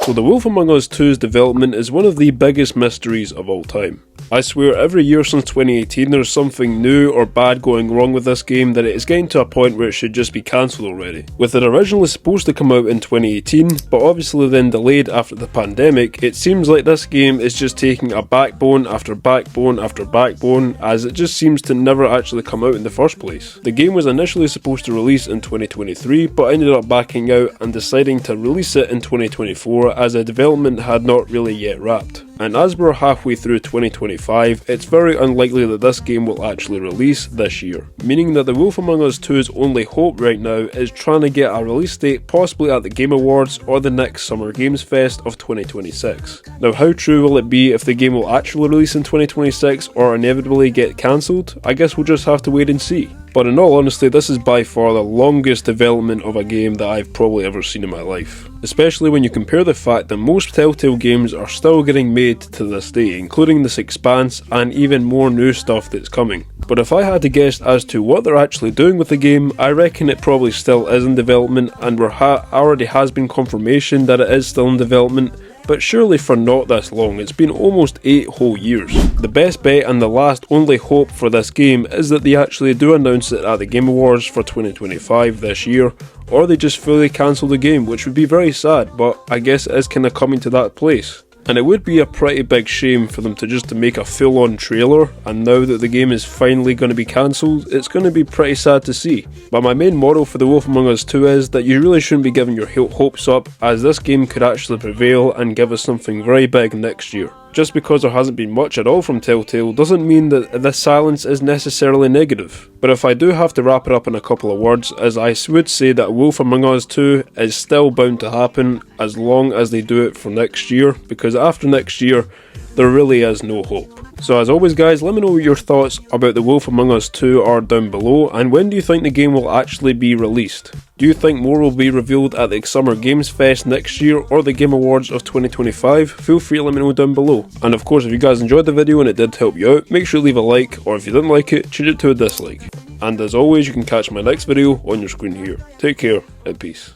So The Wolf Among Us 2's development is one of the biggest mysteries of all time. I swear every year since 2018 there's something new or bad going wrong with this game that it is getting to a point where it should just be cancelled already. With it originally supposed to come out in 2018, but obviously then delayed after the pandemic, it seems like this game is just taking a backbone after backbone after backbone, as it just seems to never actually come out in the first place. The game was initially supposed to release in 2023, but ended up backing out and deciding to release it in 2024 as the development had not really yet wrapped. And as we're halfway through 2025, it's very unlikely that this game will actually release this year, meaning that The Wolf Among Us 2's only hope right now is trying to get a release date possibly at the Game Awards or the next Summer Games Fest of 2026. Now, how true will it be if the game will actually release in 2026 or inevitably get cancelled? I guess we'll just have to wait and see. But in all honesty, this is by far the longest development of a game that I've probably ever seen in my life. Especially when you compare the fact that most Telltale games are still getting made to this day, including this Expanse and even more new stuff that's coming. But if I had to guess as to what they're actually doing with the game, I reckon it probably still is in development, and there already has been confirmation that it is still in development. But surely for not this long, it's been almost 8 whole years. The best bet and the last only hope for this game is that they actually do announce it at the Game Awards for 2025 this year, or they just fully cancel the game, which would be very sad, but I guess it is kind of coming to that place. And it would be a pretty big shame for them to just make a full-on trailer, and now that the game is finally going to be cancelled, it's going to be pretty sad to see. But my main motto for The Wolf Among Us 2 is that you really shouldn't be giving your hopes up, as this game could actually prevail and give us something very big next year. Just because there hasn't been much at all from Telltale doesn't mean that this silence is necessarily negative. But if I do have to wrap it up in a couple of words, as I would say that Wolf Among Us 2 is still bound to happen as long as they do it for next year, because after next year there really is no hope. So as always guys, let me know what your thoughts about The Wolf Among Us 2 are down below, and when do you think the game will actually be released? Do you think more will be revealed at the Summer Games Fest next year or the Game Awards of 2025? Feel free to let me know down below. And of course, if you guys enjoyed the video and it did help you out, make sure to leave a like, or if you didn't like it, change it to a dislike. And as always, you can catch my next video on your screen here. Take care and peace.